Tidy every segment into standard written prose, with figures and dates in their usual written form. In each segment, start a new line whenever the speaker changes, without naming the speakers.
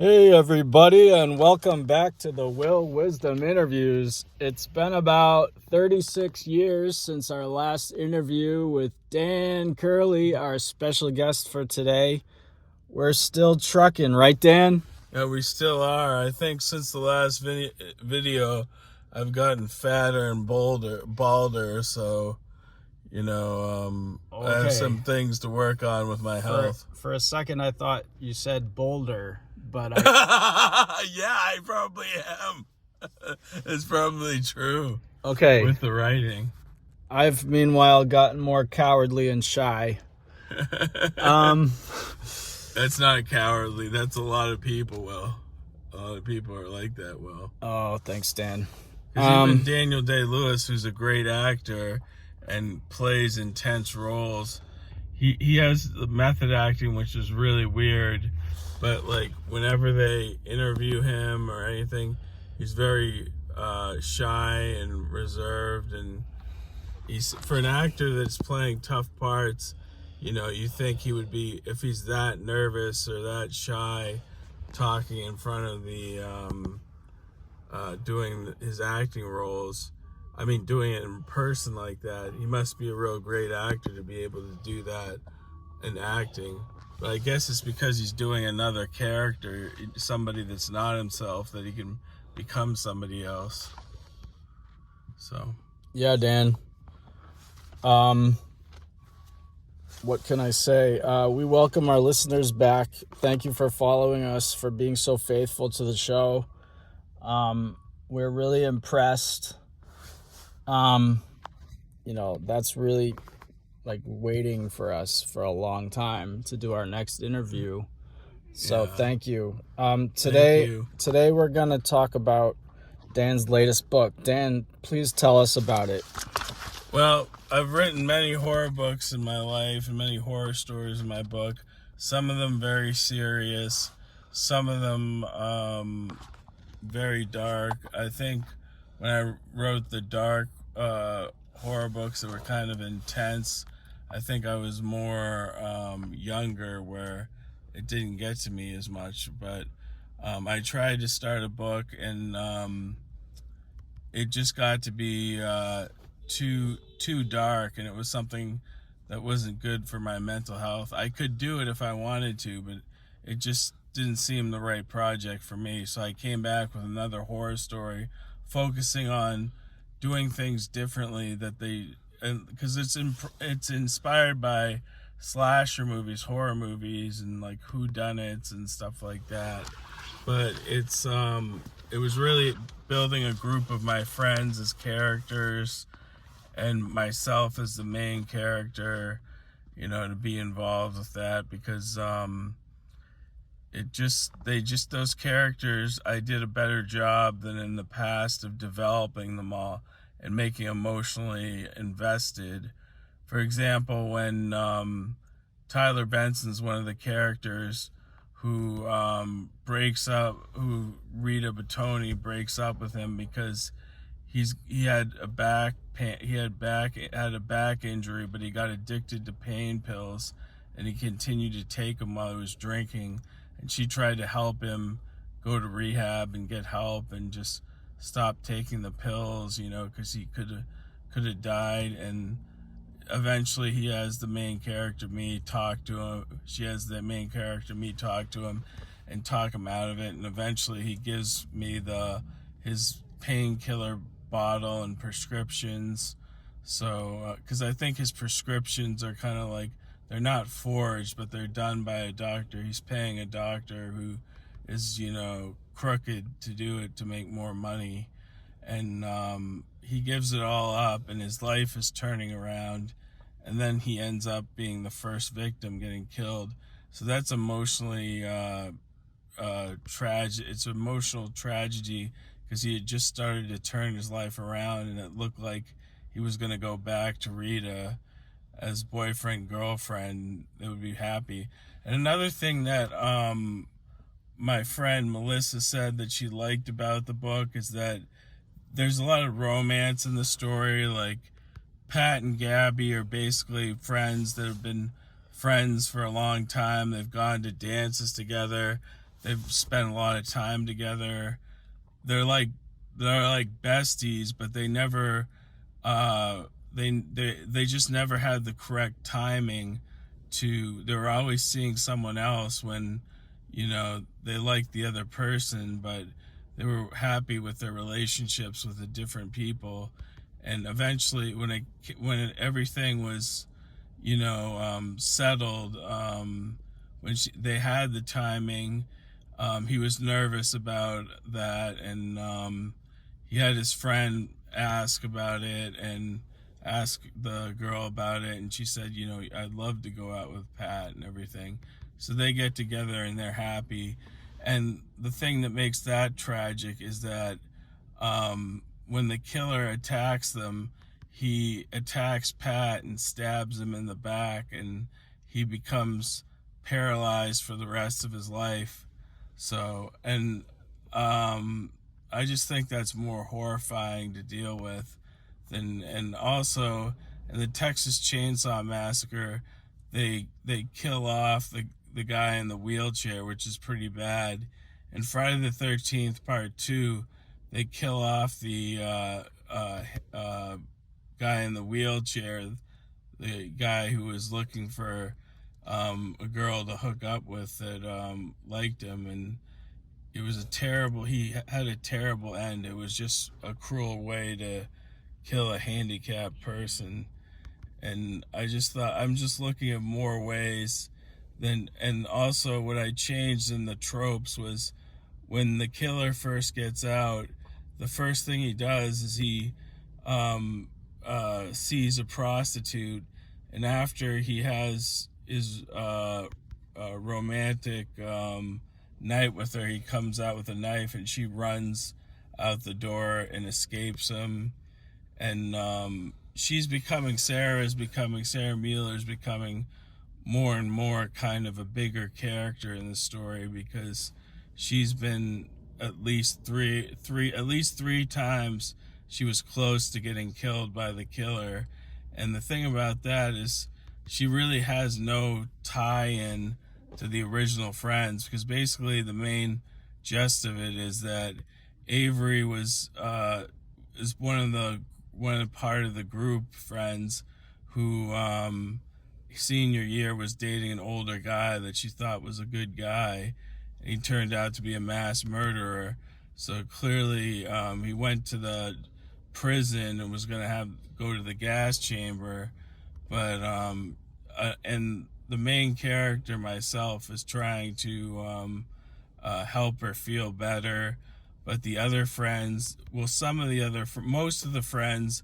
Hey everybody, and welcome back to the Will Wisdom interviews. It's been about 36 years since our last interview with Dan Curley, our special guest for today. We're still trucking, right Dan?
Yeah, we still are. I think since the last video, I've gotten fatter and balder, so, I have some things to work on with my health.
For a second I thought you said boulder, but
Yeah, I probably am. It's probably true.
Okay.
With the writing.
I've meanwhile gotten more cowardly and shy.
That's not cowardly. That's a lot of people, Will. A lot of people are like that, Will.
Oh, thanks, Dan.
Even Daniel Day-Lewis, who's a great actor and plays intense roles, he has the method acting, which is really weird. But like whenever they interview him or anything, he's very shy and reserved, and he's, for an actor that's playing tough parts, you think he would be, if he's that nervous or that shy talking in front of the doing his acting roles, doing it in person like that, he must be a real great actor to be able to do that in acting. But I guess it's because he's doing another character, somebody that's not himself, that he can become somebody else. So.
Yeah, Dan. What can I say? We welcome our listeners back. Thank you for following us, for being so faithful to the show. We're really impressed. That's really like waiting for us for a long time to do our next interview. So Thank you. Today we're going to talk about Dan's latest book. Dan, please tell us about it.
Well, I've written many horror books in my life and many horror stories in my book. Some of them very serious, some of them very dark. I think when I wrote the dark horror books that were kind of intense, I think I was more younger, where it didn't get to me as much. But I tried to start a book, and it just got to be too dark, and it was something that wasn't good for my mental health. I could do it if I wanted to, but it just didn't seem the right project for me. So I came back with another horror story, focusing on doing things differently, because it's inspired by slasher movies, horror movies, and like whodunits and stuff like that. But it was really building a group of my friends as characters, and myself as the main character, to be involved with that, because those characters, I did a better job than in the past of developing them all and making emotionally invested. For example, when Tyler Benson's one of the characters who Rita Batoni breaks up with him because he had a back injury, but he got addicted to pain pills, and he continued to take them while he was drinking. And she tried to help him go to rehab and get help and just stop taking the pills, because he could have died. And eventually he has the main character, me, talk to him. She has the main character, me, talk to him and talk him out of it. And eventually he gives me his painkiller bottle and prescriptions. So, because I think his prescriptions are kind of like, they're not forged, but they're done by a doctor. He's paying a doctor who is, crooked to do it to make more money. And he gives it all up, and his life is turning around. And then he ends up being the first victim, getting killed. So that's emotionally tragic. It's an emotional tragedy, because he had just started to turn his life around, and it looked like he was going to go back to Rita as boyfriend, girlfriend. They would be happy. And another thing that my friend Melissa said that she liked about the book is that there's a lot of romance in the story. Like, Pat and Gabby are basically friends that have been friends for a long time. They've gone to dances together. they've spent a lot of time together. They're like besties, but they never they just never had the correct timing to. They were always seeing someone else when, they liked the other person, but they were happy with their relationships with the different people. And eventually, when everything was, settled, when they had the timing, he was nervous about that, and he had his friend ask about it and ask the girl about it, and she said, I'd love to go out with Pat and everything. So they get together and they're happy. And the thing that makes that tragic is that when the killer attacks them, he attacks Pat and stabs him in the back, and he becomes paralyzed for the rest of his life. So, and I just think that's more horrifying to deal with than, and also in the Texas Chainsaw Massacre, they kill off the guy in the wheelchair, which is pretty bad. And Friday the 13th Part 2, they kill off the guy in the wheelchair, the guy who was looking for a girl to hook up with that liked him, and it was he had a terrible end. It was just a cruel way to kill a handicapped person. And I just thought, I'm just looking at more ways than, and also what I changed in the tropes was when the killer first gets out, the first thing he does is he sees a prostitute, and after he has his romantic night with her, he comes out with a knife, and she runs out the door and escapes him. And Sarah Mueller's becoming more and more kind of a bigger character in the story, because she's been at least three times she was close to getting killed by the killer. And the thing about that is she really has no tie-in to the original friends, because basically the main gist of it is that Avery is part of the group friends who senior year was dating an older guy that she thought was a good guy, and he turned out to be a mass murderer. So clearly he went to the prison and was going to go to the gas chamber, but and the main character, myself, is trying to help her feel better. But the other friends, most of the friends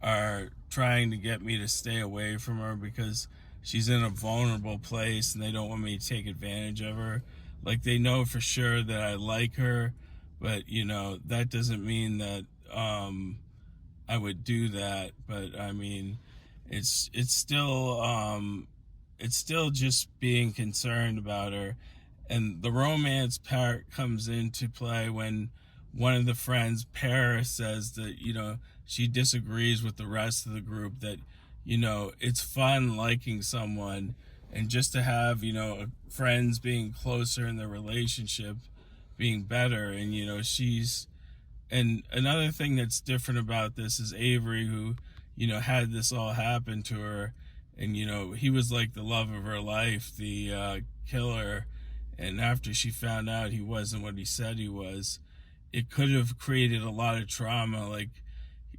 are trying to get me to stay away from her because she's in a vulnerable place and they don't want me to take advantage of her. Like, they know for sure that I like her, but that doesn't mean that I would do that. But I mean, it's still just being concerned about her. And the romance part comes into play when one of the friends, Paris, says that, she disagrees with the rest of the group, that, it's fun liking someone, and just to have, friends being closer in their relationship being better. And, and another thing that's different about this is Avery, who, had this all happen to her, and, he was like the love of her life, the killer. And after she found out he wasn't what he said he was, it could have created a lot of trauma. Like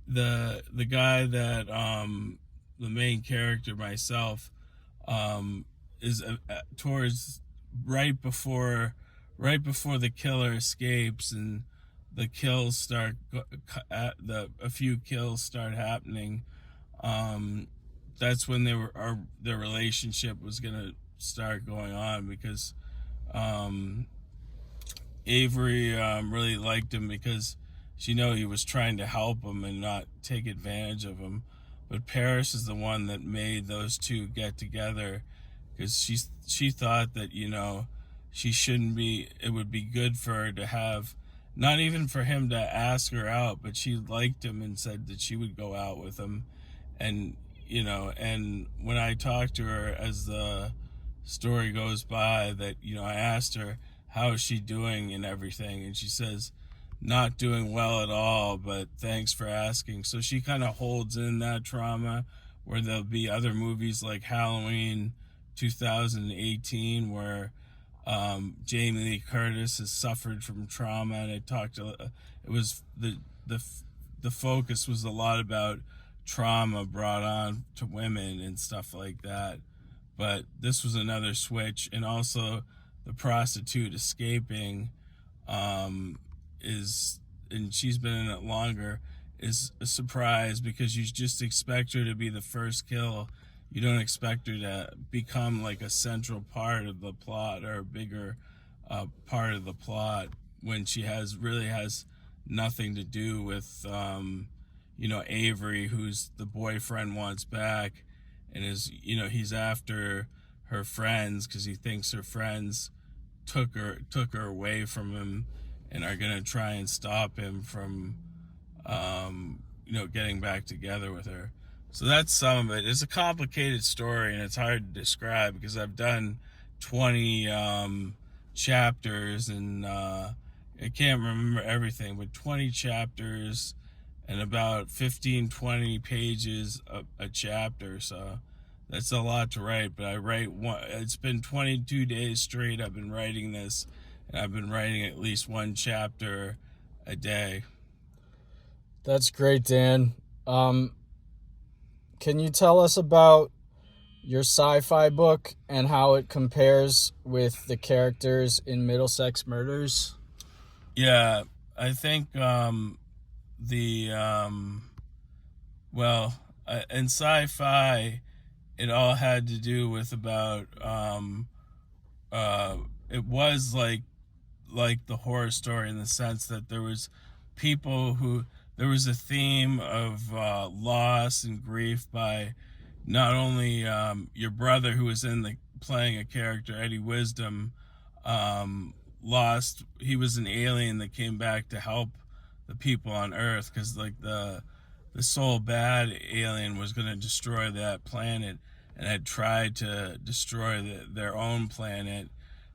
the guy that the main character, myself, is towards right before the killer escapes and the kills start, a few kills start happening. That's when their relationship was gonna start going on, because Avery really liked him because she knew he was trying to help him and not take advantage of him. But Paris is the one that made those two get together, because she thought that she shouldn't be. It would be good for her to have, not even for him to ask her out, but she liked him and said that she would go out with him. And and when I talked to her as the story goes by, that I asked her, how is she doing and everything, and she says, not doing well at all, but thanks for asking. So she kind of holds in that trauma, where there'll be other movies like Halloween 2018 where Jamie Lee Curtis has suffered from trauma, and it was the focus was a lot about trauma brought on to women and stuff like that. But this was another switch, and also the prostitute escaping is, and she's been in it longer, is a surprise, because you just expect her to be the first kill. You don't expect her to become like a central part of the plot, or a bigger part of the plot, when she really has nothing to do with Avery, who's the boyfriend wants back, and is, he's after her friends because he thinks her friends took her away from him and are gonna try and stop him from getting back together with her. So that's some of it. It's a complicated story, and it's hard to describe because I've done 20 chapters, and I can't remember everything, but 20 chapters and about 15-20 pages a chapter. So that's a lot to write, but I write one. It's been 22 days straight I've been writing this, and I've been writing at least one chapter a day.
That's great, Dan. Can you tell us about your sci-fi book and how it compares with the characters in Middlesex Murders?
Yeah, I think in sci-fi, it all had to do with about it was like the horror story, in the sense that there was there was a theme of loss and grief by not only your brother, who was playing a character, Eddie Wisdom, he was an alien that came back to help the people on Earth, because like the sole bad alien was going to destroy that planet, and had tried to destroy their own planet,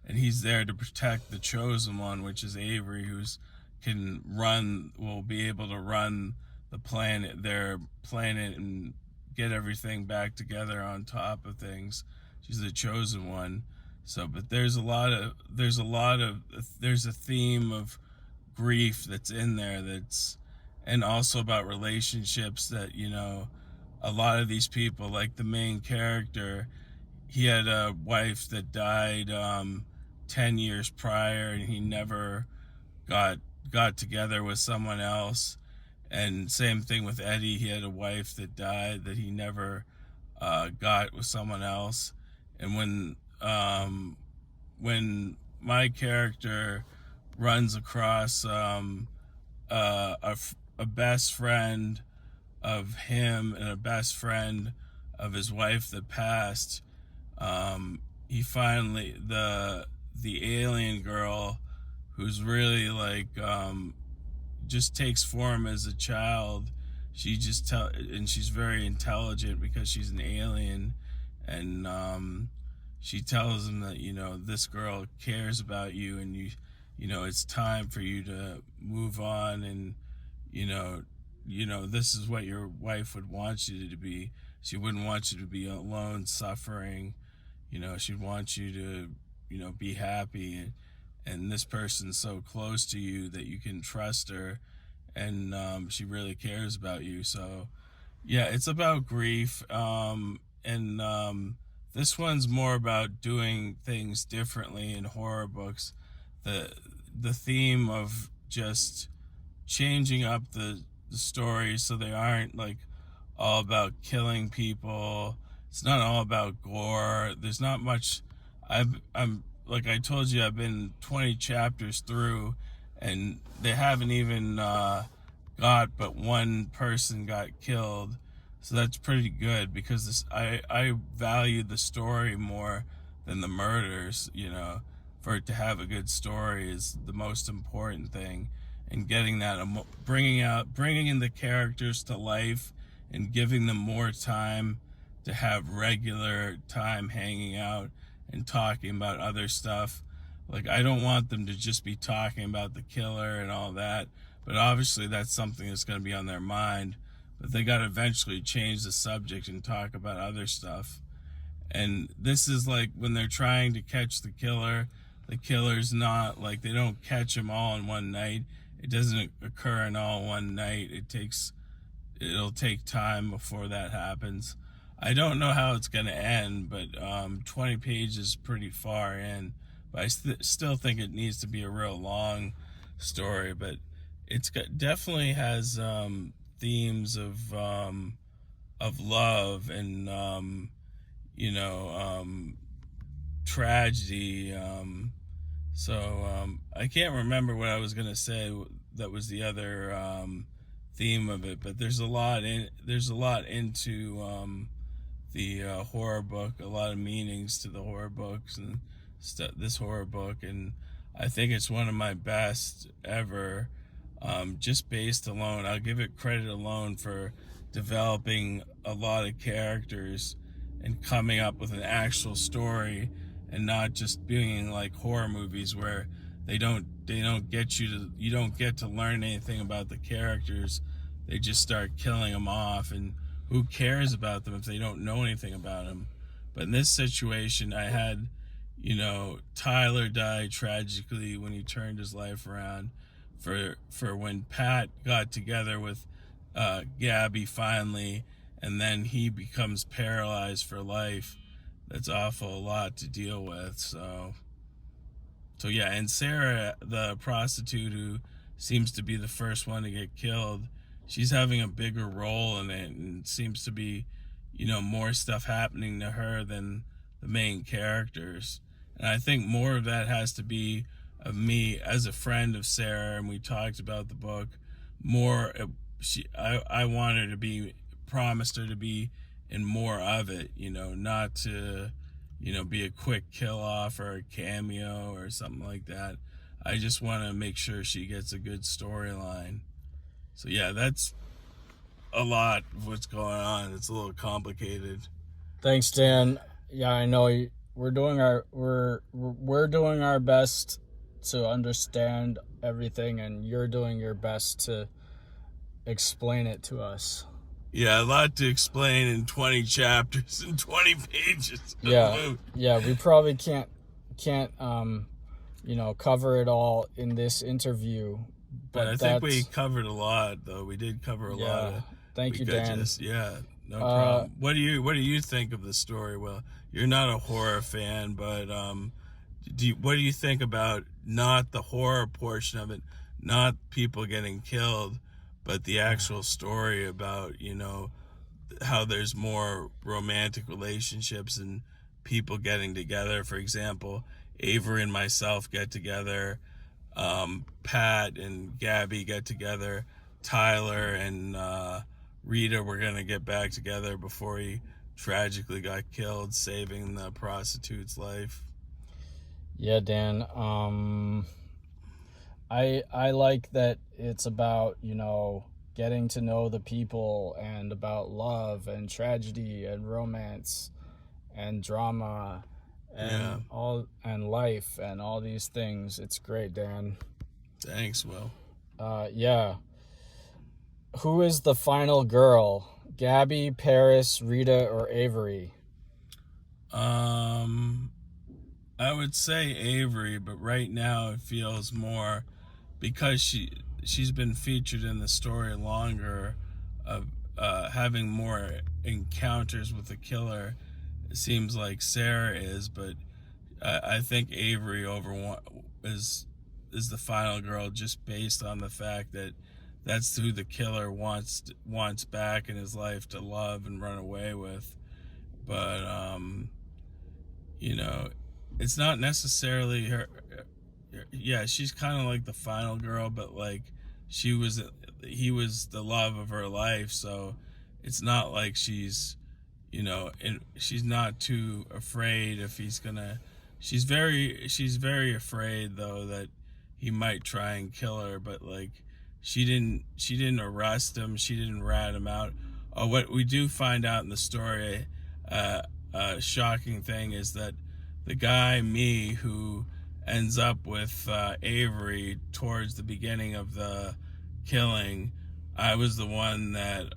and he's there to protect the chosen one, which is Avery, will be able to run their planet, and get everything back together on top of things. She's the chosen one. So, but there's a theme of grief that's in there, and also about relationships, that a lot of these people, like the main character, he had a wife that died 10 years prior, and he never got together with someone else. And same thing with Eddie, he had a wife that died that he never got with someone else. And when my character runs across a best friend of him and a best friend of his wife that passed, he finally, the alien girl, who's really just takes form as a child, and she's very intelligent because she's an alien, and she tells him that this girl cares about you, and it's time for you to move on, and this is what your wife would want you to be. She wouldn't want you to be alone suffering. She'd want you to be happy, and this person's so close to you that you can trust her, and she really cares about you. So yeah, it's about grief, and this one's more about doing things differently in horror books. The theme of just changing up the stories, so they aren't all about killing people. It's not all about gore. There's not much. I'm like I told you, I've been 20 chapters through, and they haven't even got but one person got killed. So that's pretty good, because I value the story more than the murders. For it to have a good story is the most important thing, and getting that, bringing in the characters to life, and giving them more time to have regular time hanging out and talking about other stuff. Like, I don't want them to just be talking about the killer and all that, but obviously that's something that's going to be on their mind. But they got to eventually change the subject and talk about other stuff. And this is like when they're trying to catch the killer's not, like, they don't catch him all in one night. It doesn't occur in all one night. It'll take time before that happens. I don't know how it's going to end, but 20 pages is pretty far in. But I still think it needs to be a real long story. But definitely has themes of love and tragedy. I can't remember what I was going to say. That was the other theme of it, but there's a lot into the horror book, a lot of meanings to the horror books and this horror book, and I think it's one of my best ever, just based alone. I'll give it credit alone for developing a lot of characters and coming up with an actual story, and not just being like horror movies where you don't get to learn anything about the characters. They just start killing them off, and who cares about them if they don't know anything about them? But in this situation, I had, Tyler died tragically when he turned his life around. For when Pat got together with Gabby finally, and then he becomes paralyzed for life. That's awful, a lot to deal with. So yeah, and Sarah, the prostitute who seems to be the first one to get killed, she's having a bigger role in it, and seems to be, more stuff happening to her than the main characters. And I think more of that has to be of me as a friend of Sarah, and we talked about the book more. I want her to be, promised her to be in more of it, not to, be a quick kill off or a cameo or something like that. I just want to make sure she gets a good storyline. So yeah, that's a lot of what's going on. It's a little complicated.
Thanks, Dan. Yeah, I know we're doing our best to understand everything, and you're doing your best to explain it to us.
Yeah, a lot to explain in 20 chapters and 20 pages.
Yeah, we probably can't cover it all in this interview.
But I think we covered a lot, though. We did cover a lot.
Thank you, Dan.
No problem. What do you think of the story? Well, you're not a horror fan, but what do you think about not the horror portion of it, not people getting killed, but the actual story about, how there's more romantic relationships and people getting together? For example, Avery and myself get together, Pat and Gabby get together, Tyler and Rita were going to get back together before he tragically got killed, saving the prostitute's life.
Yeah, Dan. I like that it's about, getting to know the people, and about love and tragedy and romance and drama and and life and all these things. It's great, Dan.
Thanks, Will.
Yeah. Who is the final girl? Gabby, Paris, Rita, or Avery?
I would say Avery, but right now it feels more, because she's been featured in the story longer, of having more encounters with the killer. It seems like Sarah is, but I think Avery is the final girl, just based on the fact that that's who the killer wants back in his life to love and run away with. But it's not necessarily her. Yeah, she's kind of like the final girl, but like he was the love of her life, so it's not like she's she's not too afraid if he's gonna. She's very afraid, though, that he might try and kill her, but like she didn't arrest him, she didn't rat him out. What we do find out in the story, shocking thing, is that the guy, me, who ends up with Avery towards the beginning of the killing. I was the one that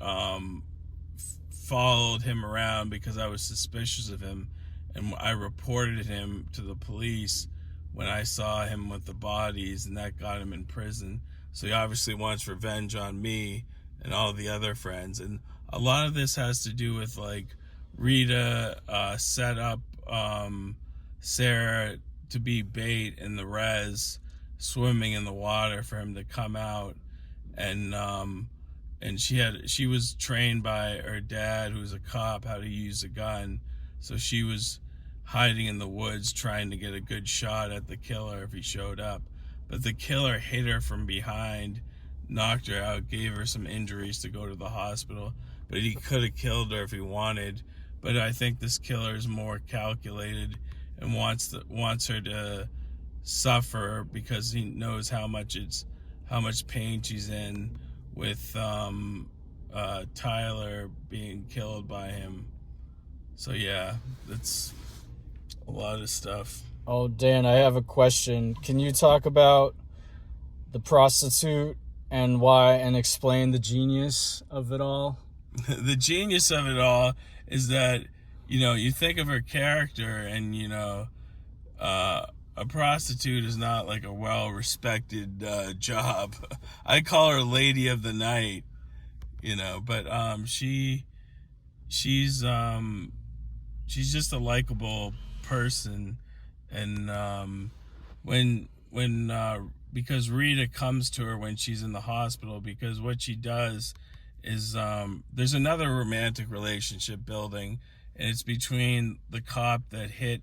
followed him around because I was suspicious of him, and I reported him to the police when I saw him with the bodies, and that got him in prison. So he obviously wants revenge on me and all the other friends. And a lot of this has to do with, like, Rita set up Sarah to be bait in the res, swimming in the water for him to come out. And she was trained by her dad, who's a cop, how to use a gun. So she was hiding in the woods trying to get a good shot at the killer if he showed up. But the killer hit her from behind, knocked her out, gave her some injuries to go to the hospital. But he could have killed her if he wanted. But I think this killer is more calculated and wants her to suffer because he knows how much pain she's in with Tyler being killed by him. So yeah, that's a lot of stuff.
Oh, Dan, I have a question. Can you talk about the prostitute and why, and explain the genius of it all?
The genius of it all is that, you think of her character, and, a prostitute is not like a well-respected job. I call her Lady of the Night, but she's just a likable person. And because Rita comes to her when she's in the hospital, because what she does is there's another romantic relationship building, and it's between the cop that hit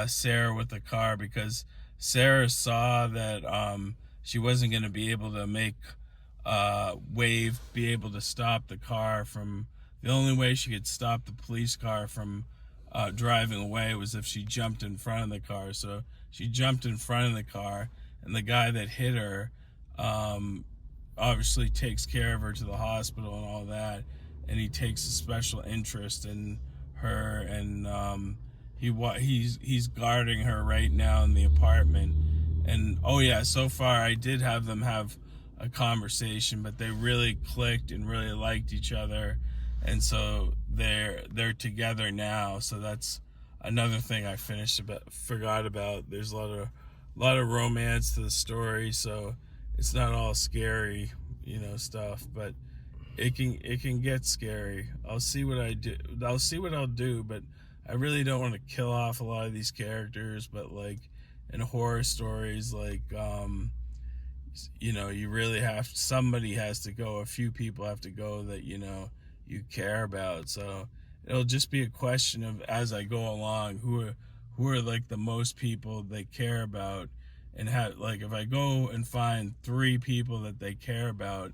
Sarah with the car, because Sarah saw that she wasn't going to be able to be able to stop the car from, the only way she could stop the police car from driving away was if she jumped in front of the car. So she jumped in front of the car, and the guy that hit her obviously takes care of her to the hospital and all that, and he takes a special interest in her, and he's guarding her right now in the apartment. And oh yeah, so far I did have them have a conversation, but they really clicked and really liked each other, and so they're together now. So that's another thing I forgot about. There's a lot of romance to the story, so it's not all scary, stuff, but it can get scary. I'll see what I'll do, but I really don't want to kill off a lot of these characters. But like in horror stories, like you really somebody has to go, a few people have to go that you care about. So it'll just be a question of, as I go along, who are like the most people they care about, and like if I go and find 3 people that they care about,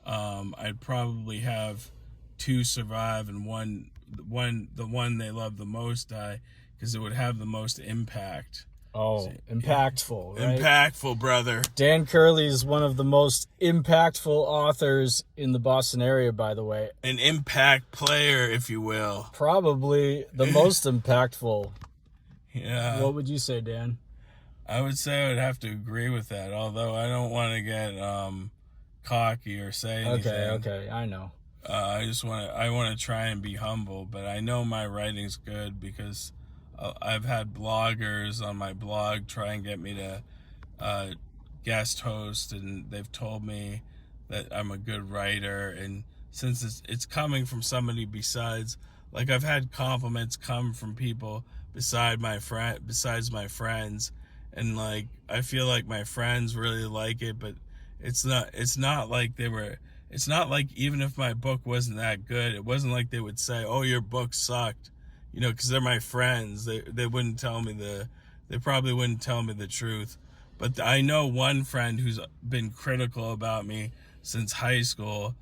I'd probably have 2 survive and the one they love the most die, because it would have the most impact.
Oh, impactful, right?
Impactful, brother.
Dan Curley is one of the most impactful authors in the Boston area, by the way.
An impact player, if you will.
Probably the most impactful.
Yeah.
What would you say, Dan?
I would say I would have to agree with that, although I don't want to get cocky or say anything.
Okay, I know.
I want to try and be humble, but I know my writing's good because I've had bloggers on my blog try and get me to guest host, and they've told me that I'm a good writer. And since it's coming from somebody besides, like, I've had compliments come from people besides my friends, and like I feel like my friends really like it, but it's not like even if my book wasn't that good, it wasn't like they would say, "Oh, your book sucked," because they're my friends. They wouldn't tell me they probably wouldn't tell me the truth. But I know one friend who's been critical about me since high school.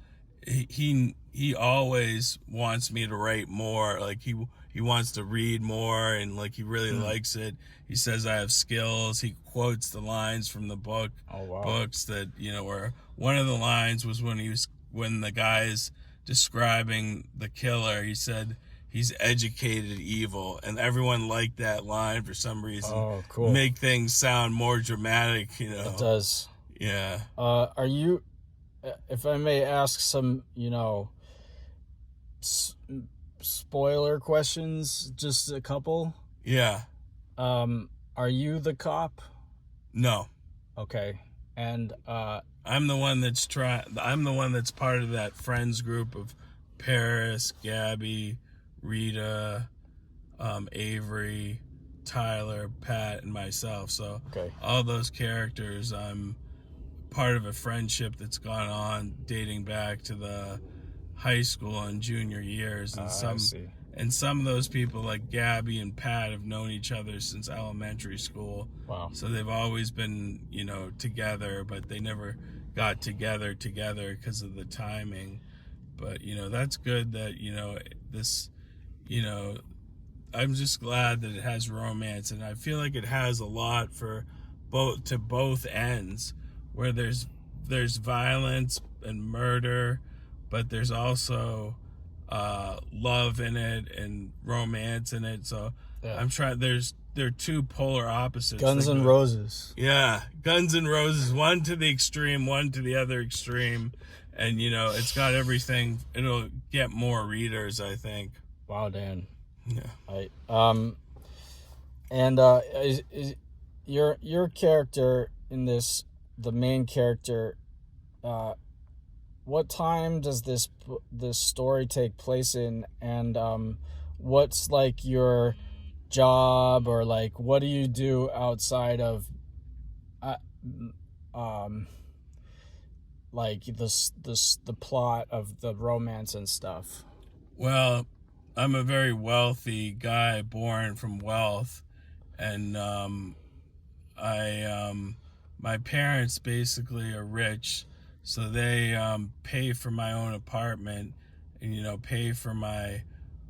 He always wants me to write more. Like he wants to read more, and like he really likes it. He says I have skills. He quotes the lines from the book.
Oh, wow.
Books that where one of the lines was when the guy's describing the killer. He said he's educated evil, and everyone liked that line for some reason.
Oh, cool.
Make things sound more dramatic, you know.
It does.
Yeah.
Are you, if I may ask some, spoiler questions, just a couple?
Yeah.
Are you the cop?
No.
Okay. And
I'm the one that's part of that friends group of Paris, Gabby, Rita, Avery, Tyler, Pat, and myself. So
okay.
All those characters, I'm part of a friendship that's gone on dating back to the high school and junior years, and some of those people like Gabby and Pat have known each other since elementary school.
Wow.
So they've always been, together, but they never got together because of the timing. But, that's good that, this, I'm just glad that it has romance, and I feel like it has a lot for both ends, where there's violence and murder, but there's also love in it and romance in it. So yeah. I'm trying. There are two polar opposites.
Guns and Roses.
Yeah, Guns and Roses. One to the extreme, one to the other extreme, and it's got everything. It'll get more readers, I think.
Wow, Dan.
Yeah.
Is your character in this, the main character, what time does this story take place in, and what's like your job, or like what do you do outside of like the plot of the romance and stuff?
Well, I'm a very wealthy guy born from wealth, and my parents basically are rich, so they pay for my own apartment and pay for my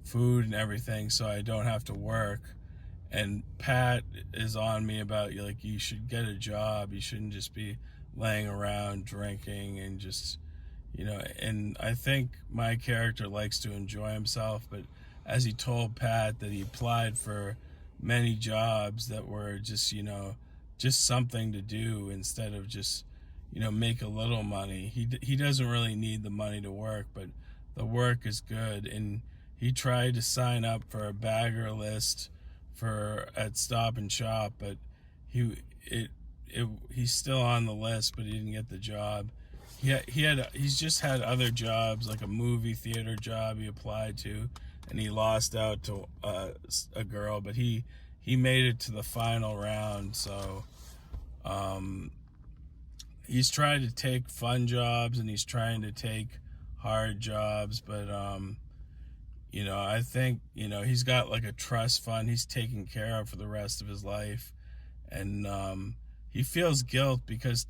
food and everything, so I don't have to work. And Pat is on me about you should get a job. You shouldn't just be laying around drinking and just and I think my character likes to enjoy himself, but as he told Pat that he applied for many jobs that were just just something to do instead of just make a little money. He doesn't really need the money to work, but the work is good. And he tried to sign up for a bagger list at Stop and Shop, but he's still on the list, but he didn't get the job. He's just had other jobs, like a movie theater job he applied to, and he lost out to a girl, but he made it to the final round. So he's trying to take fun jobs and he's trying to take hard jobs, but I think he's got like a trust fund he's taken care of for the rest of his life, and he feels guilt because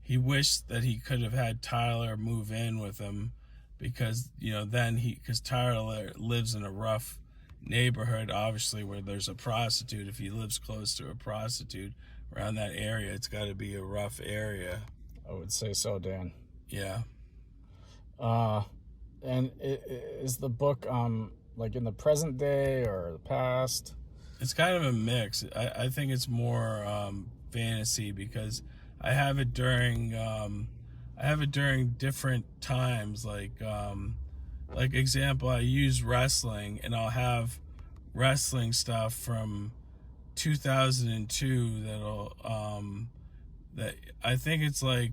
he wished that he could have had Tyler move in with him, because because Tyler lives in a rough neighborhood, obviously, where there's a prostitute. If he lives close to a prostitute around that area, it's got to be a rough area.
I would say so, Dan.
Yeah.
And is the book like in the present day or the past?
It's kind of a mix. I think it's more fantasy, because I have it during different times. Like example, I use wrestling, and I'll have wrestling stuff from 2002 that I think it's like,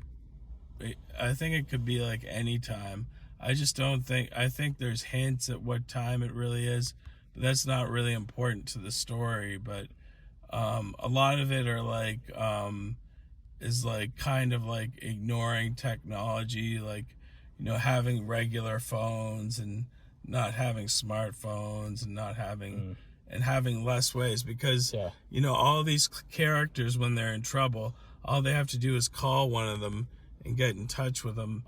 I think it could be like any time. I think there's hints at what time it really is, but that's not really important to the story. But a lot of it are like is like kind of like ignoring technology, like having regular phones and not having smartphones, and not having and having less ways, because all these characters, when they're in trouble, all they have to do is call one of them and get in touch with them,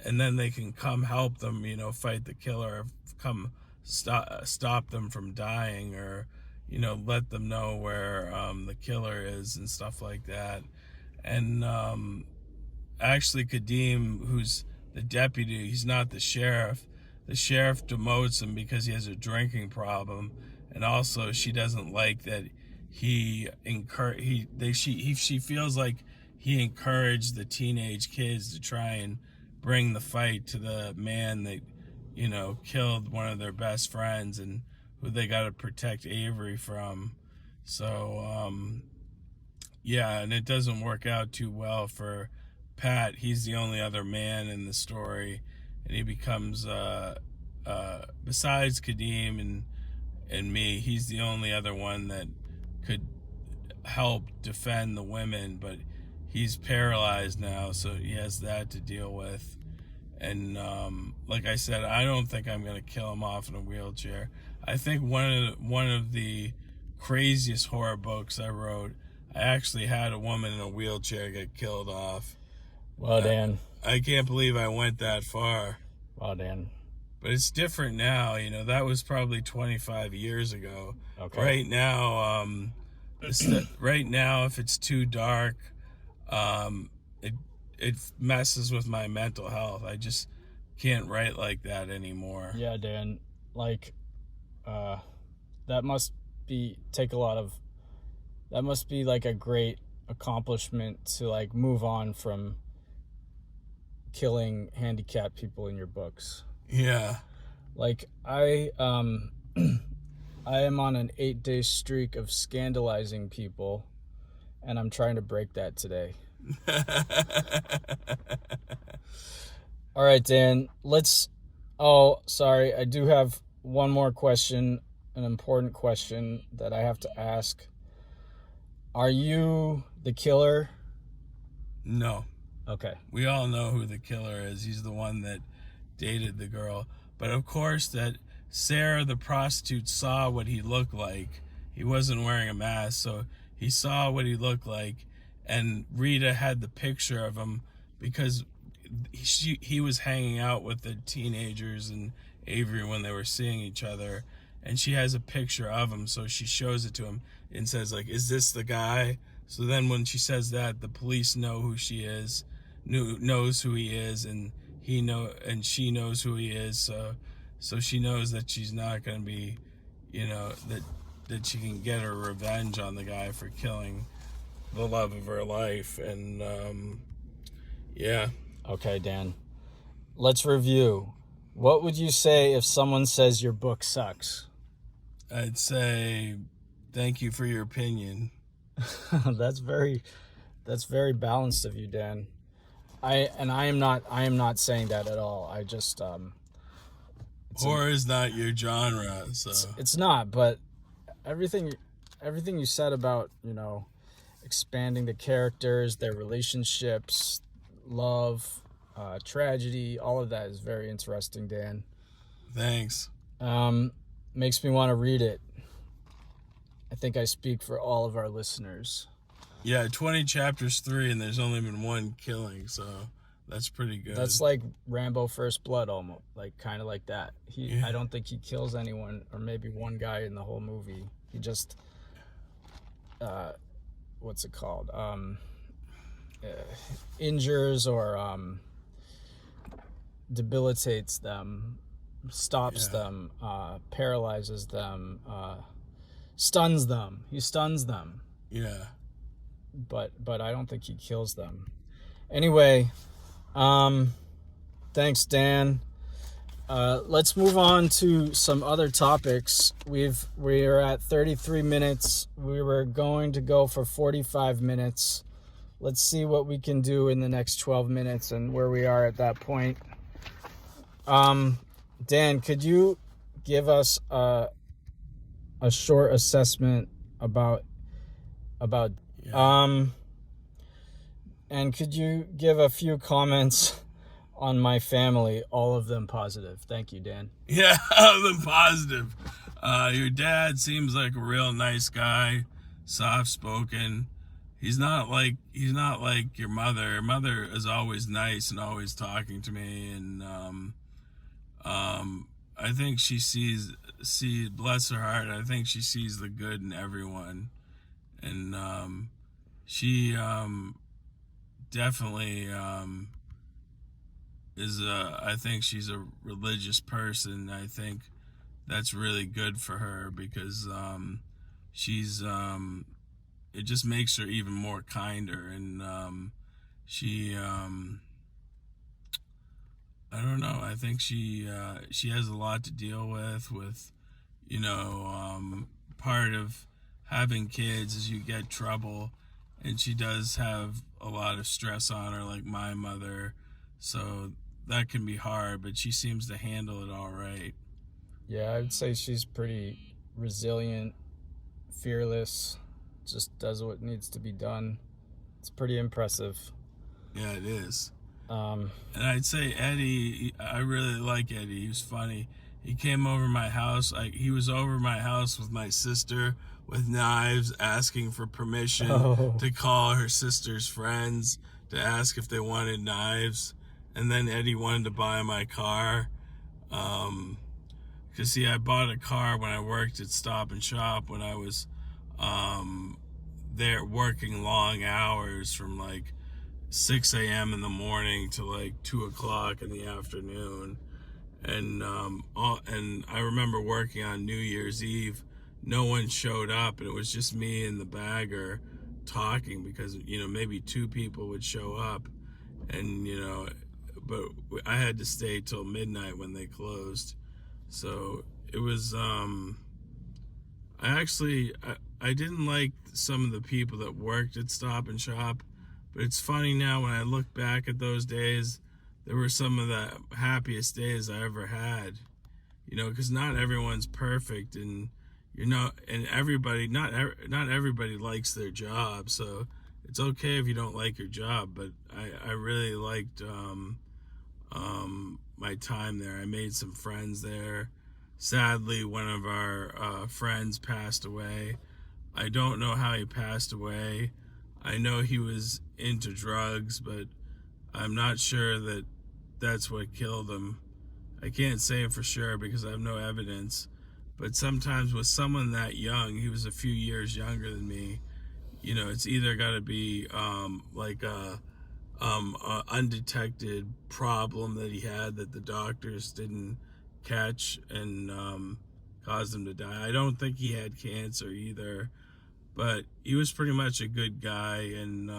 and then they can come help them, fight the killer, or come stop them from dying, or let them know where the killer is and stuff like that. And actually, Kadeem, who's the deputy, he's not the sheriff. the sheriff demotes him because he has a drinking problem, and also she doesn't like that she feels like he encouraged the teenage kids to try and bring the fight to the man that, you know, killed one of their best friends and who they got to protect Avery from. So yeah, and it doesn't work out too well for Pat. He's the only other man in the story, and he becomes besides Kadeem and me, he's the only other one that could help defend the women, but he's paralyzed now, so he has that to deal with. And like I said, I don't think I'm gonna kill him off in a wheelchair. I think one of the craziest horror books I wrote, I actually had a woman in a wheelchair get killed off.
Well, Dan.
I can't believe I went that far.
Well, Dan.
But it's different now, you know. That was probably 25 years ago.
Okay.
Right now, if it's too dark, it messes with my mental health. I just can't write like that anymore.
Yeah, Dan. Like, that must be like a great accomplishment to like move on from killing handicapped people in your books.
Yeah.
Like I am on an 8-day streak of scandalizing people, and I'm trying to break that today. All right, Dan, sorry, I do have one more question, an important question that I have to ask. Are you the killer?
No.
Okay.
We all know who the killer is. He's the one that dated the girl. But of course that Sarah the prostitute saw what he looked like. He wasn't wearing a mask, so he saw what he looked like, and Rita had the picture of him because he was hanging out with the teenagers and Avery when they were seeing each other, and she has a picture of him, so she shows it to him and says, like, is this the guy? So then when she says that, the police know who she is, knows who he is, and she knows who he is, so she knows that she's not going to be, you know, that she can get her revenge on the guy for killing the love of her life. And yeah.
Okay, Dan. Let's review. What would you say if someone says your book sucks?
I'd say thank you for your opinion.
That's very balanced of you, Dan. I am not saying that at all. I just
horror is not your genre, so
it's not, but everything you said about, you know, expanding the characters, their relationships, love, tragedy, all of that is very interesting, Dan.
Thanks.
Makes me want to read it. I think I speak for all of our listeners.
Yeah, 20 chapters 3, and there's only been one killing, so that's pretty good.
That's like Rambo First Blood, almost, like kind of like that. I don't think he kills anyone, or maybe one guy in the whole movie. He just what's it called? Injures or debilitates them, stops them, paralyzes them, stuns them. He stuns them.
Yeah.
But I don't think he kills them. Anyway, thanks, Dan. Let's move on to some other topics. We are at 33 minutes. We were going to go for 45 minutes. Let's see what we can do in the next 12 minutes and where we are at that point. Dan, could you give us a short assessment about and could you give a few comments on my family, all of them positive? Thank you, Dan.
Yeah, all of them positive. Your dad seems like a real nice guy, soft-spoken. He's not like your mother. Your mother is always nice and always talking to me, and I think she sees, bless her heart, I think she sees the good in everyone. And she definitely I think she's a religious person. I think that's really good for her because she's it just makes her even more kinder, and she I don't know. I think she has a lot to deal with part of having kids is you get trouble, and she does have a lot of stress on her, like my mother. So that can be hard, but she seems to handle it all right.
Yeah, I would say she's pretty resilient, fearless, just does what needs to be done. It's pretty impressive.
Yeah, it is.
Um,
And I'd say Eddie, I really like Eddie. He was funny. He came over my house. He was over my house with my sister with knives, asking for permission to call her sister's friends to ask if they wanted knives. And then Eddie wanted to buy my car. Because, see, I bought a car when I worked at Stop and Shop when I was there working long hours from like 6 a.m. in the morning to like 2 o'clock in the afternoon. And I remember working on New Year's Eve. No one showed up, and it was just me and the bagger talking because, maybe two people would show up. And, but I had to stay till midnight when they closed. So it was, I didn't like some of the people that worked at Stop and Shop, but it's funny now when I look back at those days, they were some of the happiest days I ever had, because not everyone's perfect, and and everybody, not everybody likes their job, so it's okay if you don't like your job, but I really liked my time there. I made some friends there. Sadly, one of our friends passed away. I don't know how he passed away. I know he was into drugs, but I'm not sure that that's what killed him. I can't say it for sure because I have no evidence. But sometimes with someone that young, he was a few years younger than me, it's either got to be like a undetected problem that he had that the doctors didn't catch and caused him to die. I don't think he had cancer either, but he was pretty much a good guy, and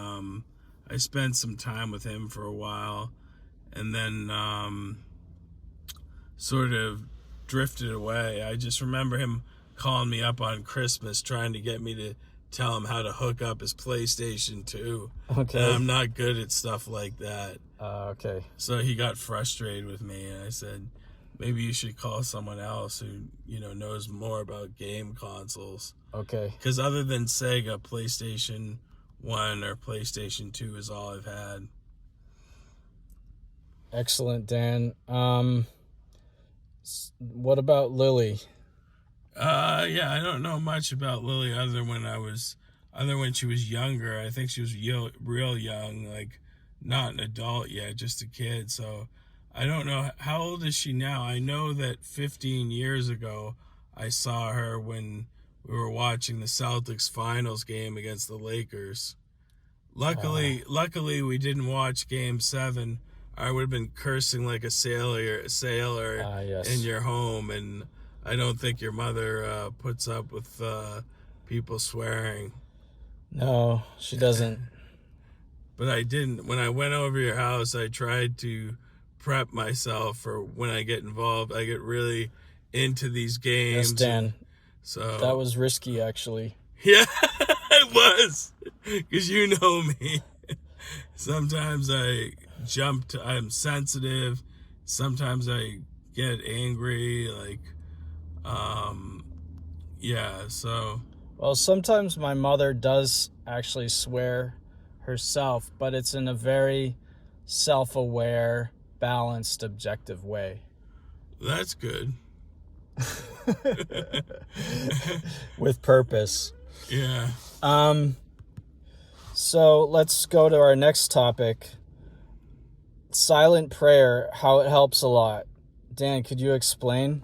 I spent some time with him for a while, and then sort of drifted away. I just remember him calling me up on Christmas trying to get me to tell him how to hook up his PlayStation 2.
Okay.
And I'm not good at stuff like that.
okay.
So he got frustrated with me, and I said, maybe you should call someone else who, knows more about game consoles.
Okay.
Because other than Sega, PlayStation 1 or PlayStation 2 is all I've had.
Excellent, Dan. What about Lily?
Yeah, I don't know much about Lily other when she was younger. I think she was real young, like not an adult yet, just a kid. So I don't know. How old is she now? I know that 15 years ago, I saw her when we were watching the Celtics finals game against the Lakers. Luckily, we didn't watch Game 7. I would have been cursing like a sailor
Yes.
in your home, and I don't think your mother puts up with people swearing.
No, she doesn't.
But I didn't. When I went over your house, I tried to prep myself for when I get involved. I get really into these games.
Yes, Dan.
So
That was risky, actually.
Yeah, it was. Because you know me. Sometimes I'm sensitive. Sometimes I get angry. So.
Well, sometimes my mother does actually swear herself, but it's in a very self-aware, balanced, objective way.
That's good.
With purpose.
Yeah.
So let's go to our next topic. Silent prayer, how it helps a lot. Dan, could you explain?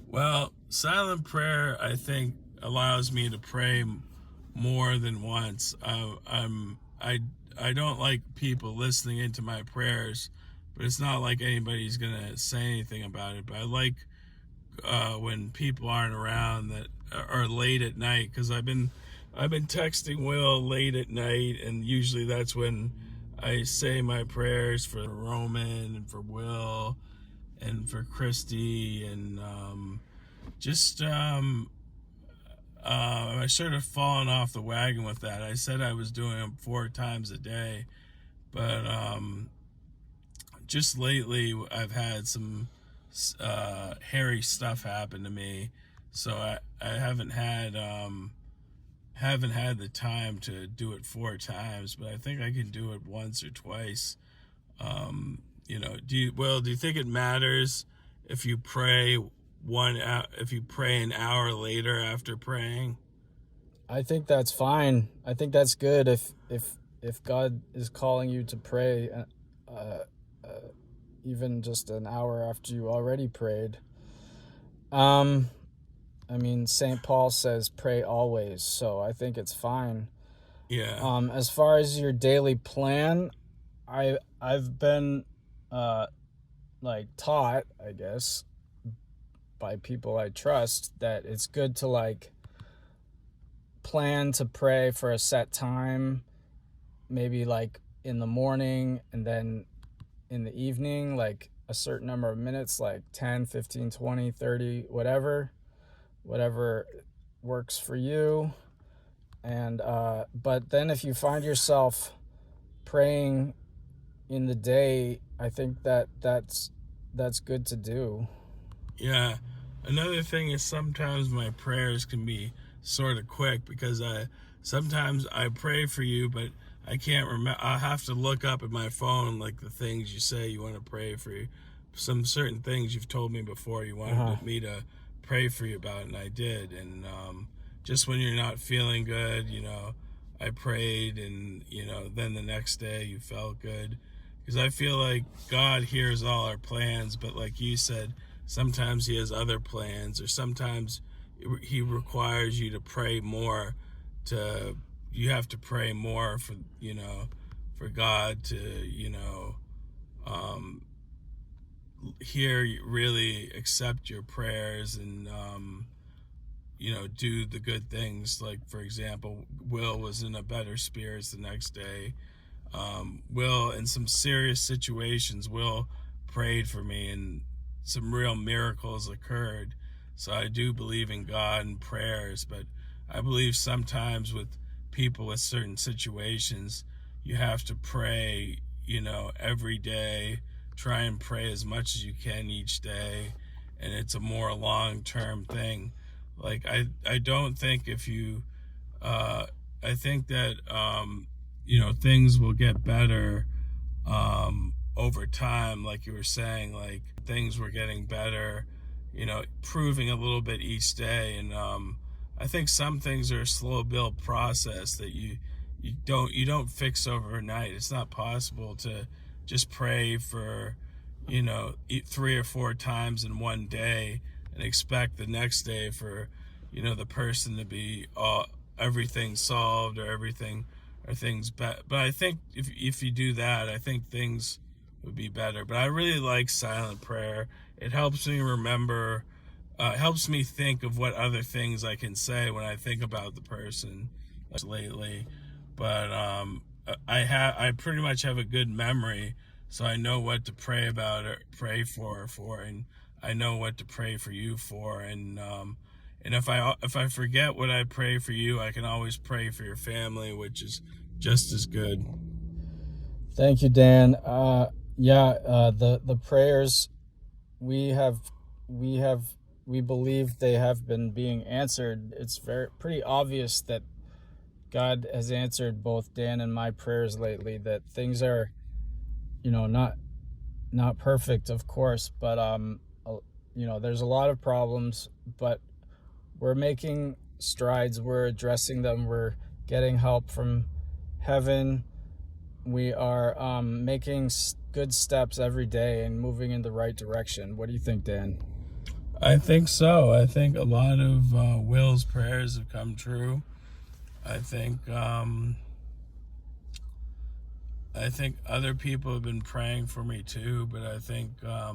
Well, silent prayer, I think, allows me to pray more than once. I don't like people listening into my prayers but it's not like anybody's gonna say anything about it. But I like when people aren't around that are late at night, because I've been texting Will late at night, and usually that's when I say my prayers for Roman and for Will and for Christy, and I sort of fallen off the wagon with that. I said I was doing them 4 times a day, but just lately I've had some hairy stuff happen to me, so I haven't had the time to do it 4 times, but I think I can do it once or twice. Do you think it matters if you pray an hour later after praying?
I think that's fine. I think that's good if God is calling you to pray even just an hour after you already prayed. St. Paul says pray always, so I think it's fine.
Yeah.
As far as your daily plan, I've been taught, I guess, by people I trust, that it's good to plan to pray for a set time, maybe in the morning, and then in the evening, a certain number of minutes, 10, 15, 20, 30, whatever works for you. And but then if you find yourself praying in the day, I think that's good to do.
Yeah. Another thing is sometimes my prayers can be sort of quick, because sometimes I pray for you, but I can't remember. I have to look up at my phone the things you say you want to pray for you. Some certain things you've told me before you wanted me to pray for you about, and I did. And just when you're not feeling good, I prayed, and then the next day you felt good, because I feel like God hears all our plans, but like you said, sometimes he has other plans, or sometimes he requires you to pray more. You have to pray more for God to really accept your prayers, and do the good things. Like, for example, Will was in a better spirits the next day. Will, in some serious situations, Will prayed for me, and some real miracles occurred. So I do believe in God and prayers, but I believe sometimes with people with certain situations, you have to pray, every day. Try and pray as much as you can each day, and it's a more long-term thing. I don't think if you I think that things will get better over time. Like you were saying, things were getting better, improving a little bit each day. And I think some things are a slow build process that you don't fix overnight. It's not possible to just pray for 3 or 4 times in one day and expect the next day for the person to be everything solved, or things better. But I think if you do that, I think things would be better. But I really like silent prayer. It helps me remember, helps me think of what other things I can say when I think about the person lately. But I pretty much have a good memory, so I know what to pray about or pray for, and I know what to pray for you for. And if I forget what I pray for you, I can always pray for your family, which is just as good.
Thank you, Dan. The prayers we believe they have been being answered. It's pretty obvious that God has answered both Dan and my prayers lately. That things are, not perfect, of course, but there's a lot of problems, but we're making strides. We're addressing them. We're getting help from heaven. We are making good steps every day and moving in the right direction. What do you think, Dan?
I think so. I think a lot of Will's prayers have come true. I think I think other people have been praying for me too, but I think I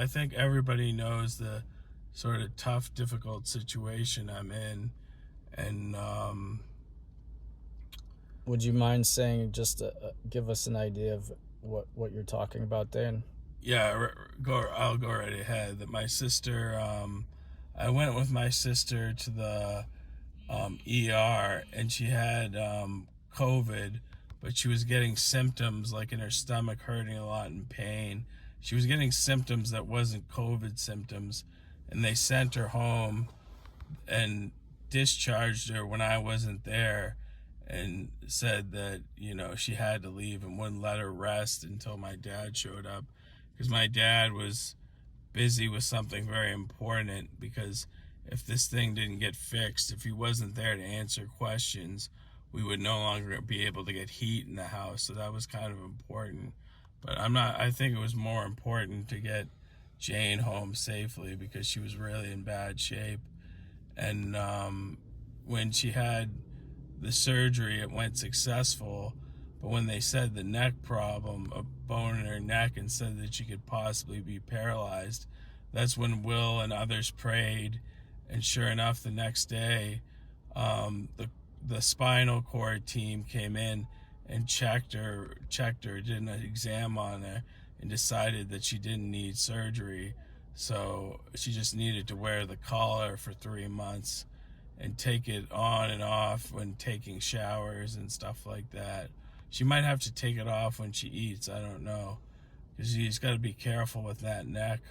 think everybody knows the sort of tough, difficult situation I'm in, and
Would you mind saying, just give us an idea of what you're talking about, Dan?
yeah, I'll go right ahead. That my sister, I went with my sister to the ER, and she had COVID, but she was getting symptoms like in her stomach hurting a lot and pain. She was getting symptoms that wasn't COVID symptoms, and they sent her home and discharged her when I wasn't there, and said that, she had to leave and wouldn't let her rest until my dad showed up, because my dad was busy with something very important. Because if this thing didn't get fixed, if he wasn't there to answer questions, we would no longer be able to get heat in the house. So that was kind of important. But I think it was more important to get Jane home safely, because she was really in bad shape. And when she had the surgery, it went successful. But when they said the neck problem, a bone in her neck, and said that she could possibly be paralyzed, that's when Will and others prayed. And sure enough, the next day, the spinal cord team came in and checked her, did an exam on her, and decided that she didn't need surgery. So she just needed to wear the collar for 3 months and take it on and off when taking showers and stuff like that. She might have to take it off when she eats. I don't know, because she's got to be careful with that neck.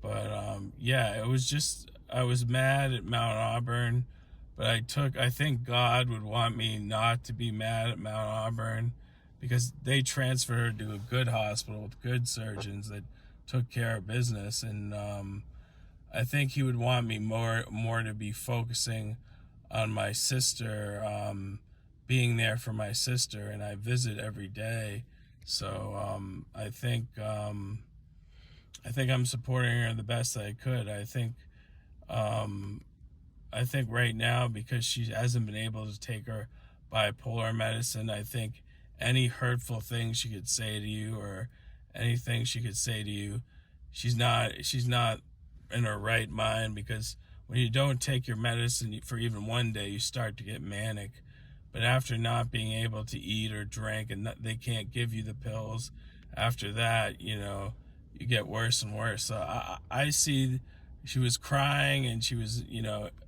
But yeah, it was just, I was mad at Mount Auburn, but I think God would want me not to be mad at Mount Auburn, because they transferred her to a good hospital with good surgeons that took care of business. And I think he would want me more to be focusing on my sister, being there for my sister, and I visit every day. So I think I'm supporting her the best I could. I think right now, because she hasn't been able to take her bipolar medicine, I think any hurtful thing she could say to you, or anything she could say to you, she's not in her right mind. Because when you don't take your medicine for even one day, you start to get manic. But after not being able to eat or drink, and they can't give you the pills, after that, you get worse and worse. So I see she was crying, and she was,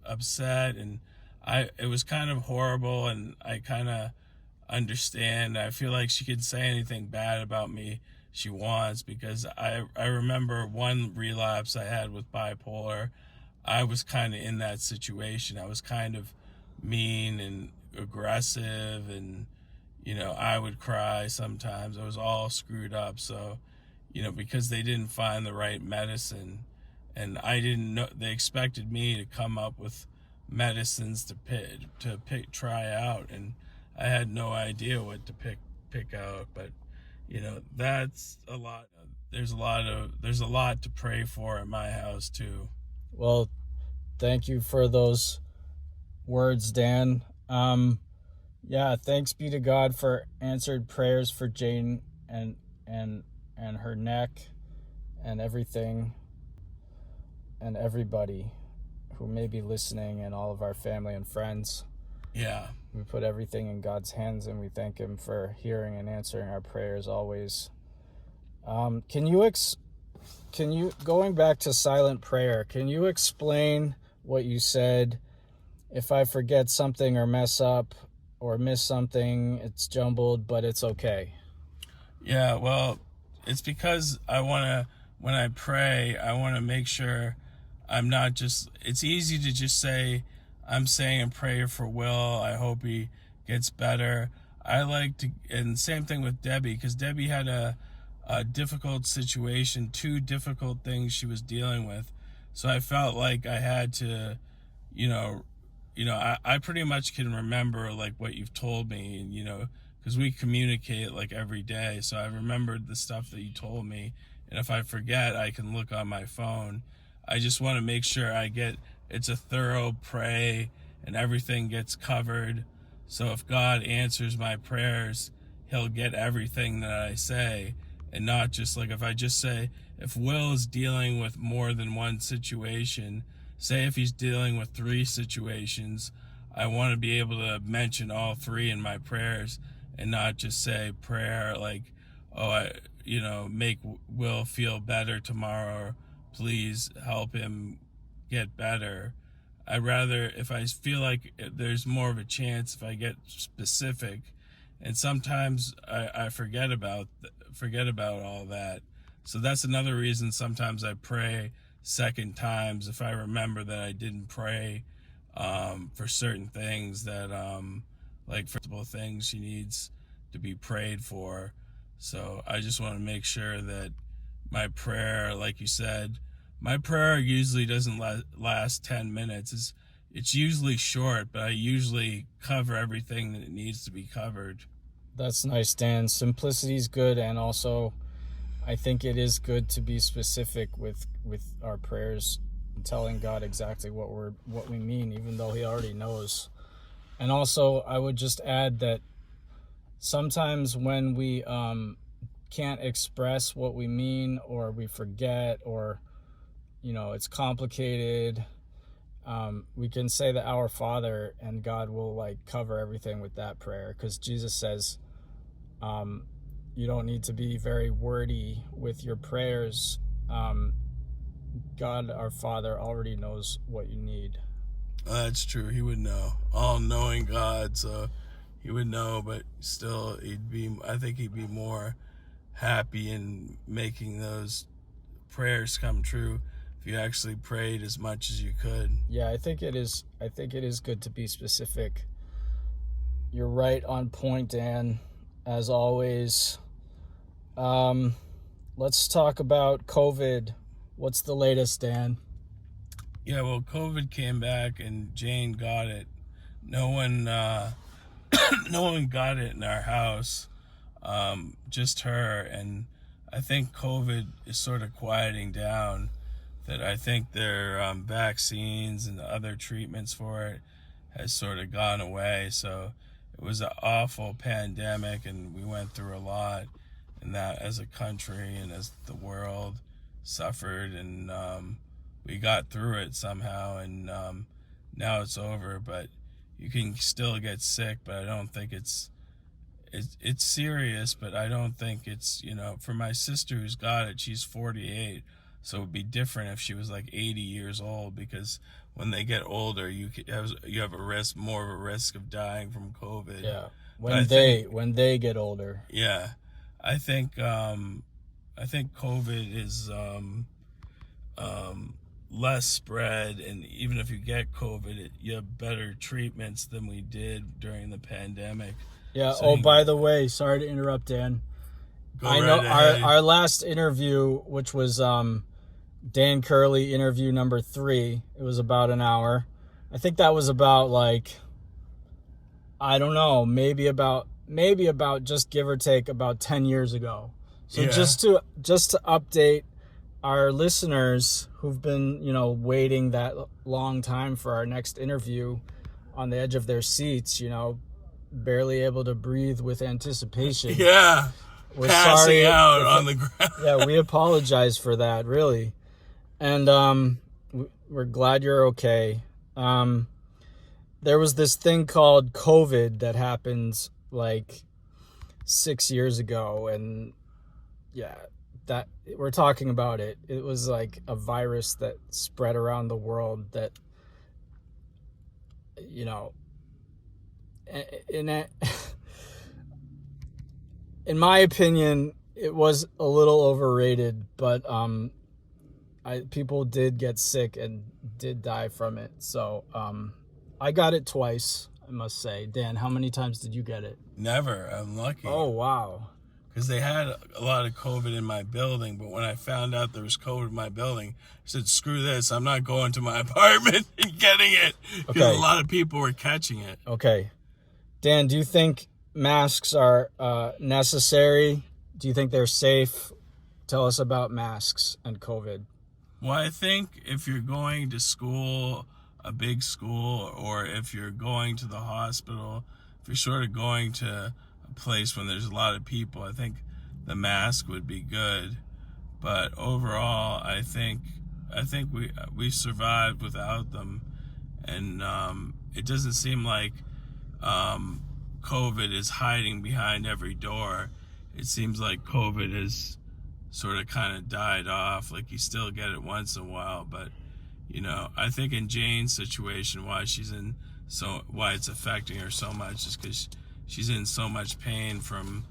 upset, and it was kind of horrible, and I kind of understand. I feel like she could say anything bad about me she wants, because I remember one relapse I had with bipolar. I was kind of in that situation. I was kind of mean and aggressive, and I would cry sometimes. I was all screwed up. So because they didn't find the right medicine, and I didn't know, they expected me to come up with medicines to try out, and I had no idea what to pick out. But that's a lot. There's a lot to pray for at my house too.
Well, thank you for those words, Dan. Yeah, thanks be to God for answered prayers for Jane and her neck, and everything, and everybody who may be listening, and all of our family and friends.
Yeah.
We put everything in God's hands, and we thank him for hearing and answering our prayers always. Can you, going back to silent prayer, can you explain what you said? If I forget something or mess up or miss something, it's jumbled, but it's okay.
Yeah, well, it's because when I pray, I want to make sure I'm not just, it's easy to just say, I'm saying a prayer for Will, I hope he gets better. I like to, and same thing with Debbie, because Debbie had a difficult situation, 2 difficult things she was dealing with. So I felt like I had to, I pretty much can remember like what you've told me, and because we communicate like every day. So I remembered the stuff that you told me, and if I forget, I can look on my phone. I just want to make sure it's a thorough pray and everything gets covered. So if God answers my prayers, he'll get everything that I say, and not just like if I just say, if Will is dealing with more than one situation, say if he's dealing with 3 situations, I want to be able to mention all 3 in my prayers and not just say prayer like, make Will feel better tomorrow, please help him get better. I'd rather, if I feel like there's more of a chance if I get specific, and sometimes I forget about all that. So that's another reason sometimes I pray second times if I remember that I didn't pray for certain things that like for things she needs to be prayed for. So I just want to make sure that my prayer, like you said, my prayer usually doesn't last 10 minutes. It's usually short, but I usually cover everything that needs to be covered.
That's nice, Dan. Simplicity is good, and also I think it is good to be specific with our prayers and telling God exactly what we mean, even though he already knows. And also, I would just add that sometimes when we can't express what we mean, or we forget, or it's complicated, we can say the Our Father, and God will cover everything with that prayer, because Jesus says you don't need to be very wordy with your prayers. God, our Father, already knows what you need.
That's true. He would know. All-knowing God, so he would know, but still I think he'd be more happy in making those prayers come true if you actually prayed as much as you could.
Yeah, I think it is good to be specific. You're right on point, Dan, as always. Let's talk about COVID. What's the latest, Dan?
Yeah, well, COVID came back and Jane got it. No one got it in our house, just her. And I think COVID is sort of quieting down. That I think their vaccines and other treatments for it has sort of gone away. So it was an awful pandemic, and we went through a lot, and that as a country and as the world suffered, and we got through it somehow, and now it's over. But you can still get sick, but I don't think it's serious, but I don't think it's, for my sister who's got it, she's 48. So it would be different if she was like 80 years old, because when they get older, you have more of a risk of dying from COVID.
Yeah, when they get older.
Yeah, I think COVID is less spread, and even if you get COVID, you have better treatments than we did during the pandemic.
Yeah. So by the way, sorry to interrupt, Dan. I know our last interview, which was Dan Curley interview number 3, it was about an hour. I think that was about I don't know, maybe about just give or take about 10 years ago. So yeah. just to update our listeners who've been, waiting that long time for our next interview on the edge of their seats, barely able to breathe with anticipation.
Yeah.
We're
passing
sorry
out on the ground.
Yeah, we apologize for that, really. And we're glad you're okay. There was this thing called COVID that happened 6 years ago, and yeah, that we're talking about it. It was like a virus that spread around the world that, in my opinion, it was a little overrated, but people did get sick and did die from it. So I got it twice, I must say. Dan, how many times did you get it?
Never. I'm lucky.
Oh, wow.
Because they had a lot of COVID in my building, but when I found out there was COVID in my building, I said, screw this. I'm not going to my apartment and getting it. Because a lot of people were catching it.
Okay. Dan, do you think masks are necessary? Do you think they're safe? Tell us about masks and COVID.
Well, I think if you're going to school, a big school, or if you're going to the hospital, if you're sort of going to a place when there's a lot of people, I think the mask would be good. But overall, I think we survived without them, and it doesn't seem like COVID is hiding behind every door. It seems like COVID has sort of kind of died off. Like, you still get it once in a while, but I think in Jane's situation, why it's affecting her so much is because she's in so much pain from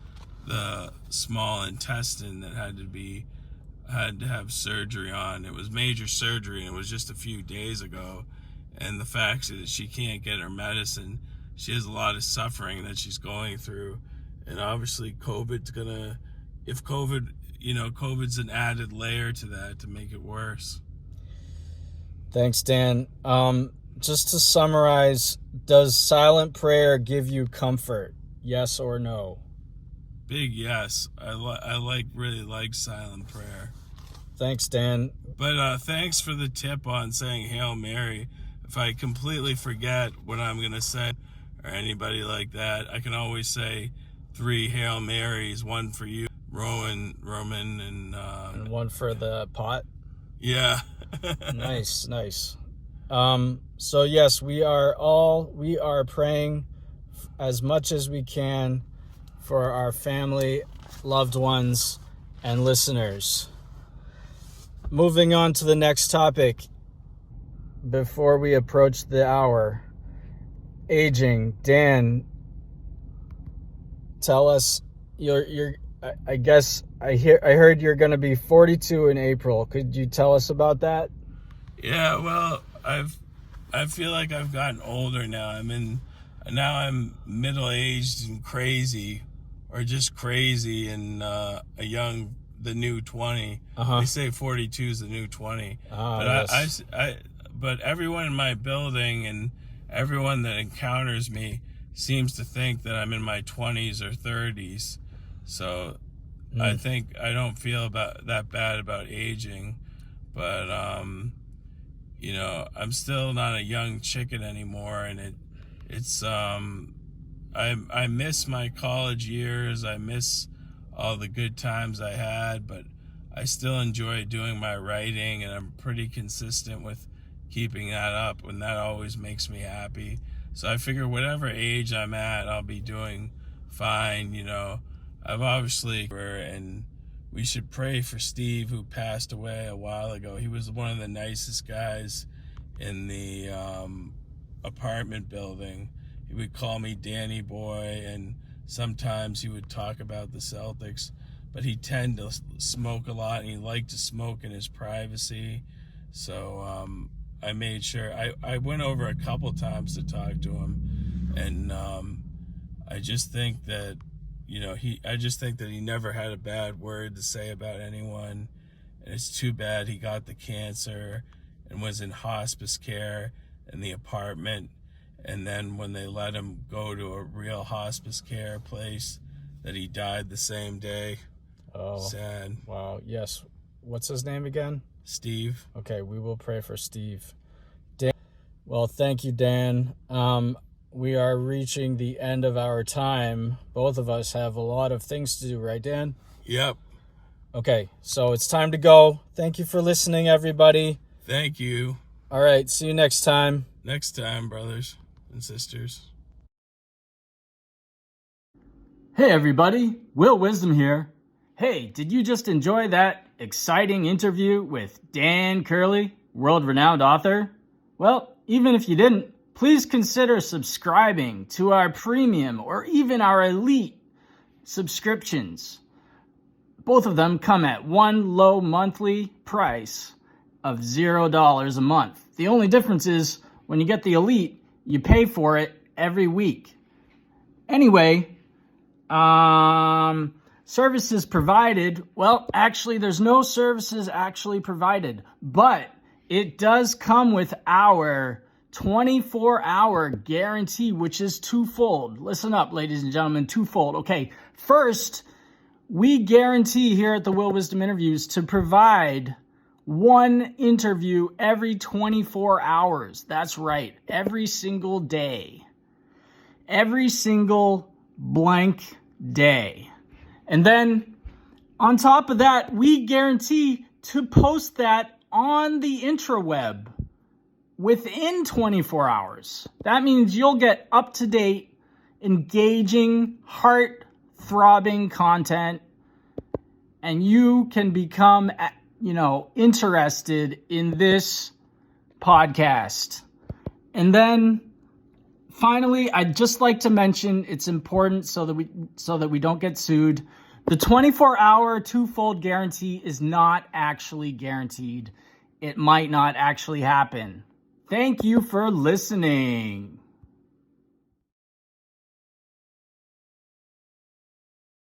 the small intestine that had to have surgery on. It was major surgery, and it was just a few days ago. And the fact that she can't get her medicine, she has a lot of suffering that she's going through. And obviously COVID's an added layer to that to make it worse.
Thanks, Dan. Just to summarize, does silent prayer give you comfort? Yes or no?
Big yes. I really like silent prayer.
Thanks, Dan.
But thanks for the tip on saying Hail Mary. If I completely forget what I'm going to say, or anybody like that, I can always say 3 Hail Marys, one for you, Roman, and
one for the pot.
Yeah.
Nice. So yes, we are praying as much as we can for our family, loved ones, and listeners. Moving on to the next topic before we approach the hour. Aging. Dan, tell us, I guess I heard you're going to be 42 in April. Could you tell us about that?
Yeah, well, I feel like I've gotten older now. I'm middle-aged and crazy, or just crazy, and the new 20. They say 42 is the new 20. But
yes.
But everyone in my building and everyone that encounters me seems to think that I'm in my 20s or 30s. So I think I don't feel that bad about aging, but I'm still not a young chicken anymore, and it's I miss my college years. I miss all the good times I had, but I still enjoy doing my writing, and I'm pretty consistent with keeping that up, and that always makes me happy. So I figure whatever age I'm at, I'll be doing fine. I've obviously, and we should pray for Steve, who passed away a while ago. He was one of the nicest guys in the apartment building. He would call me Danny Boy, and sometimes he would talk about the Celtics, but he tended to smoke a lot, and he liked to smoke in his privacy. So I made sure I went over a couple times to talk to him, and I just think that he never had a bad word to say about anyone, and it's too bad he got the cancer and was in hospice care in the apartment, and then when they let him go to a real hospice care place, that he died the same day.
Oh,
sad.
Wow. Yes. What's his name again?
Steve.
Okay, we will pray for Steve. Dan. Well, thank you, Dan. We are reaching the end of our time. Both of us have a lot of things to do, right, Dan?
Yep.
Okay, so it's time to go. Thank you for listening, everybody.
Thank you.
All right, see you next time.
Next time, brothers and sisters.
Hey, everybody. Will Wisdom here. Hey, did you just enjoy that exciting interview with Dan Curley, world-renowned author? Well, even if you didn't, please consider subscribing to our premium or even our elite subscriptions. Both of them come at one low monthly price of $0 a month. The only difference is when you get the elite, you pay for it every week. Anyway, services provided. Well, actually, there's no services actually provided, but it does come with our 24-hour guarantee, which is twofold. Listen up, ladies and gentlemen, twofold. Okay, first, we guarantee here at the Will Wisdom Interviews to provide one interview every 24 hours. That's right, every single day. every single blank day. And then on top of that, we guarantee to post that on the intraweb within 24 hours. That means you'll get up-to-date, engaging, heart-throbbing content, and you can become, interested in this podcast. And then finally, I'd just like to mention, it's important so that we don't get sued. The 24-hour twofold guarantee is not actually guaranteed. It might not actually happen. Thank you for listening.